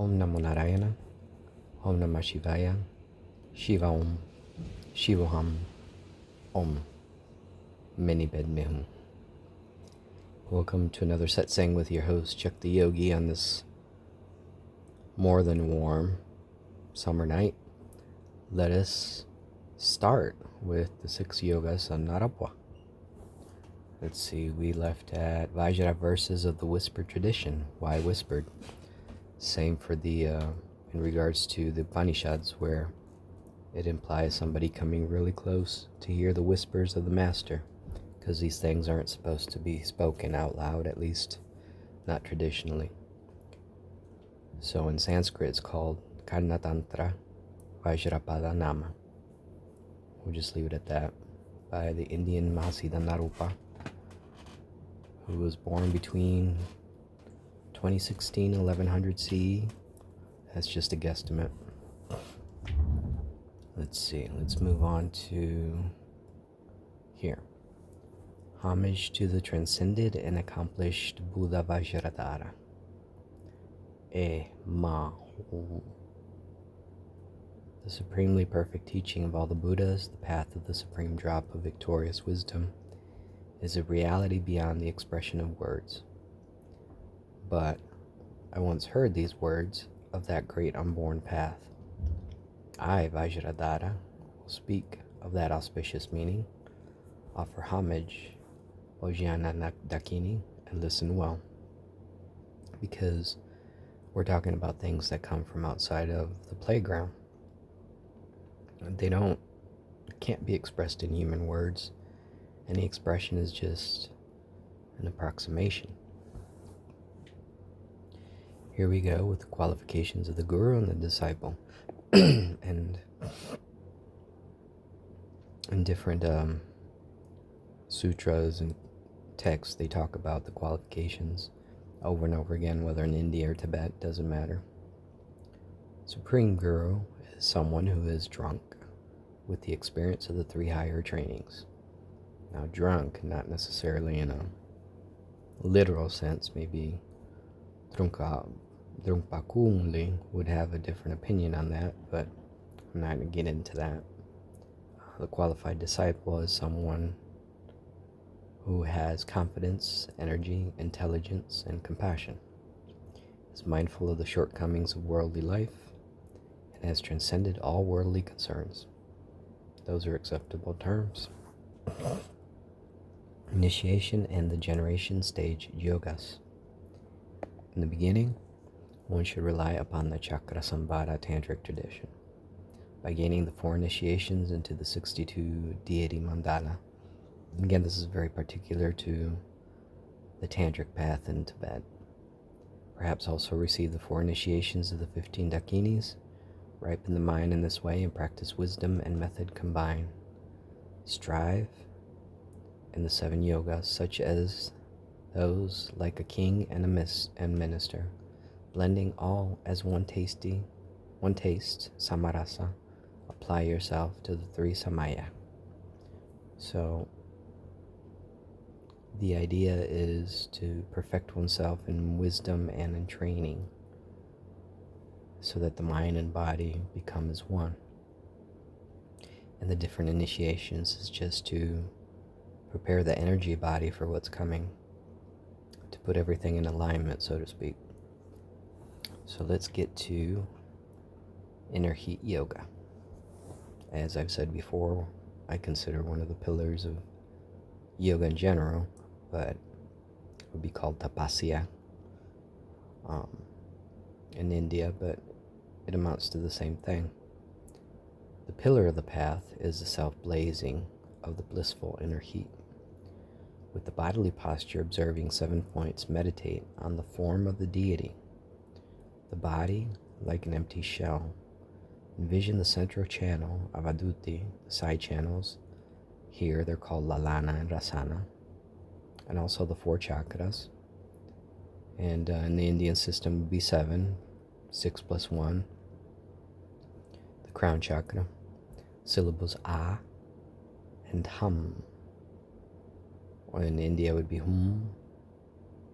Om Namo Narayana, Om Namah Shivaya, Shiva Om, Shivoham, Om, Mani Padme Hum. Welcome to another Satsang with your host, Chuck the Yogi, on this more than warm summer night. Let us start with the 6 yogas on Naropa. Let's see, we left at Vajra verses of the whispered tradition. Why whispered? Same for the, in regards to the Upanishads, where it implies somebody coming really close to hear the whispers of the master, because these things aren't supposed to be spoken out loud, at least not traditionally. So in Sanskrit it's called Karnatantra Vajrapada Nama. We'll just leave it at that. By the Indian Mahasiddha Naropa, who was born between 2016 and 1100 CE. That's just a guesstimate. Let's see, let's move on to here. Homage to the transcended and accomplished Buddha Vajradhara. Mahu. The supremely perfect teaching of all the Buddhas, the path of the supreme drop of victorious wisdom, is a reality beyond the expression of words. But I once heard these words of that great unborn path. I, Vajradhara, will speak of that auspicious meaning, offer homage, Ojjana Dakini, and listen well. Because we're talking about things that come from outside of the playground. They can't be expressed in human words. Any expression is just an approximation. Here we go with the qualifications of the guru and the disciple. and in different sutras and texts, they talk about the qualifications over and over again, whether in India or Tibet, doesn't matter. Supreme Guru is someone who is drunk with the experience of the 3 higher trainings. Now, drunk, not necessarily in a literal sense, maybe Drunkpakunli would have a different opinion on that, but I'm not going to get into that. The qualified disciple is someone who has confidence, energy, intelligence, and compassion, is mindful of the shortcomings of worldly life, and has transcended all worldly concerns. Those are acceptable terms. Initiation and the generation stage yogas. In the beginning, one should rely upon the Chakra Sambhara Tantric tradition. By gaining the 4 initiations into the 62 deity mandala. Again, this is very particular to the Tantric path in Tibet. Perhaps also receive the 4 initiations of the 15 dakinis, ripen the mind in this way, and practice wisdom and method combine. Strive in the 7 yogas, such as those like a king and a minister, blending all as one taste, samarasa. Apply yourself to the 3 samaya. So the idea is to perfect oneself in wisdom and in training, so that the mind and body become as one. And the different initiations is just to prepare the energy body for what's coming, to put everything in alignment, so to speak. So let's get to inner heat yoga. As I've said before, I consider one of the pillars of yoga in general, but it would be called tapasya in India, but it amounts to the same thing. The pillar of the path is the self-blazing of the blissful inner heat. With the bodily posture observing 7 points, meditate on the form of the deity. The body, like an empty shell. Envision the central channel of Aduti, the side channels. Here they're called Lalana and Rasana. And also the 4 chakras. And in the Indian system would be 7, 6 plus 1. The crown chakra. Syllables A and Hum. Or in India would be Hum,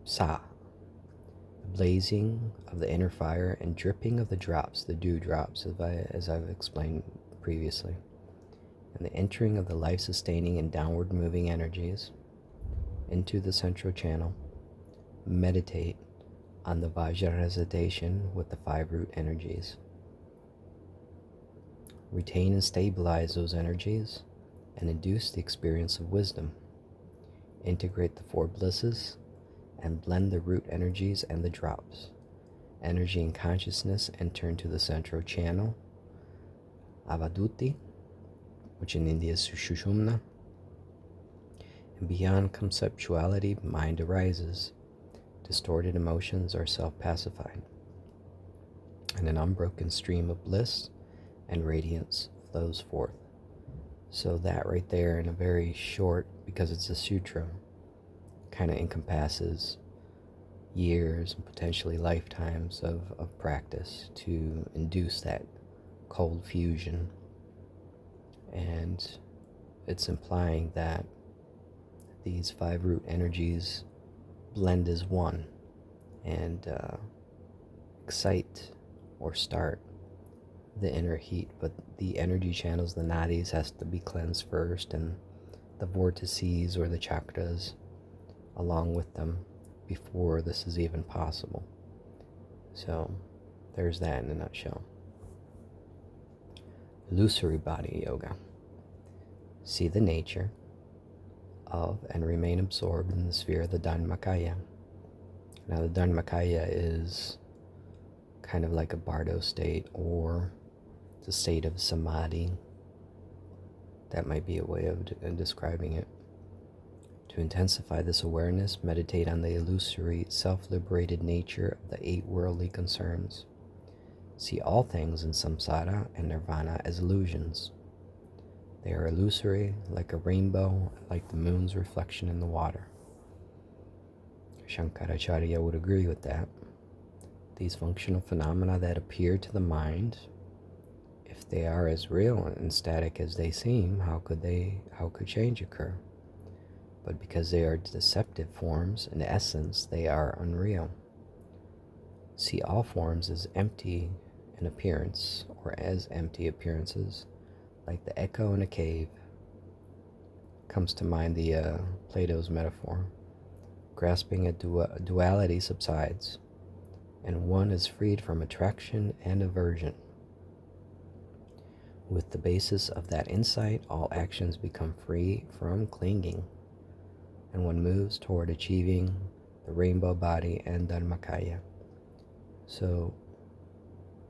Sa. The blazing of the inner fire and dripping of the drops, the dewdrops, as I've explained previously, and the entering of the life-sustaining and downward-moving energies into the central channel. Meditate on the Vajra recitation with the 5 root energies. Retain and stabilize those energies and induce the experience of wisdom. Integrate the 4 blisses and blend the root energies and the drops. Energy and consciousness enter into the central channel, Avaduti, which in India is Sushumna. And beyond conceptuality, mind arises. Distorted emotions are self-pacified, and an unbroken stream of bliss and radiance flows forth. So that right there, in a very short, because it's a sutra, kind of encompasses years and potentially lifetimes of practice to induce that cold fusion. And it's implying that these 5 root energies blend as one and excite or start the inner heat. But the energy channels, the nadis, has to be cleansed first, and the vortices or the chakras along with them before this is even possible. So there's that in a nutshell. Illusory body yoga. See the nature of and remain absorbed in the sphere of the Dharmakaya. Now the Dharmakaya is kind of like a bardo state, or the state of samadhi. That might be a way of describing it. To intensify this awareness, meditate on the illusory, self-liberated nature of the 8 worldly concerns. See all things in samsara and nirvana as illusions. They are illusory, like a rainbow, like the moon's reflection in the water. Shankaracharya would agree with that. These functional phenomena that appear to the mind, if they are as real and static as they seem, how could change occur? But because they are deceptive forms, in essence, they are unreal. See all forms as empty in appearance, or as empty appearances, like the echo in a cave. Comes to mind the Plato's metaphor. Grasping at duality subsides, and one is freed from attraction and aversion. With the basis of that insight, all actions become free from clinging, and one moves toward achieving the rainbow body and Dharmakaya. So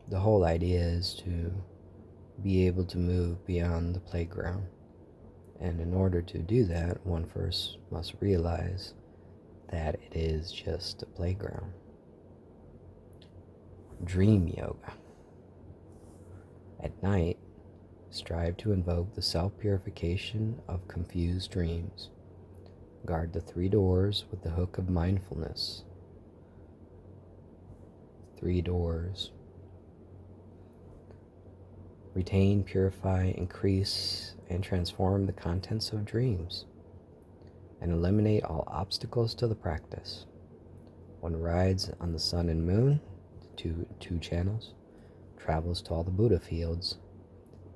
the whole idea is to be able to move beyond the playground. And in order to do that, one first must realize that it is just a playground. Dream yoga. At night, strive to invoke the self-purification of confused dreams. Guard the 3 doors with the hook of mindfulness. 3 doors. Retain, purify, increase, and transform the contents of dreams, and eliminate all obstacles to the practice. One rides on the sun and moon, two channels, travels to all the Buddha fields,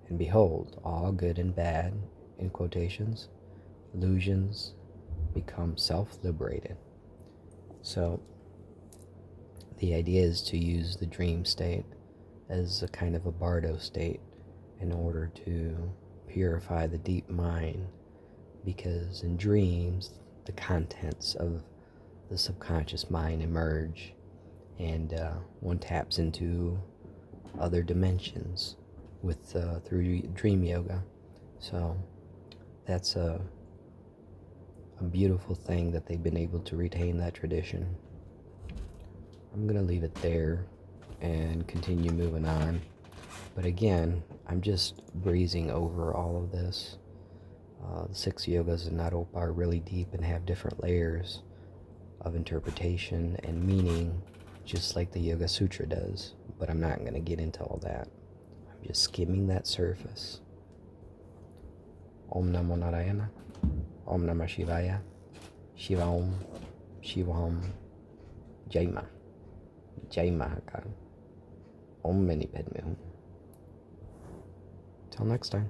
and behold, all good and bad, in quotations, illusions become self-liberated. So the idea is to use the dream state as a kind of a bardo state in order to purify the deep mind, because in dreams the contents of the subconscious mind emerge, and one taps into other dimensions with through dream yoga. So that's a beautiful thing that they've been able to retain that tradition. I'm going to leave it there and continue moving on. But again, I'm just breezing over all of this. The 6 yogas in Naropa are really deep and have different layers of interpretation and meaning, just like the Yoga Sutra does. But I'm not going to get into all that. I'm just skimming that surface. Om Namo Narayana. Om Namah Shivaya. Shiva Om. Shiva Om. Jai Ma. Jai Mahakal. Om Mani Padme Hum. Till next time.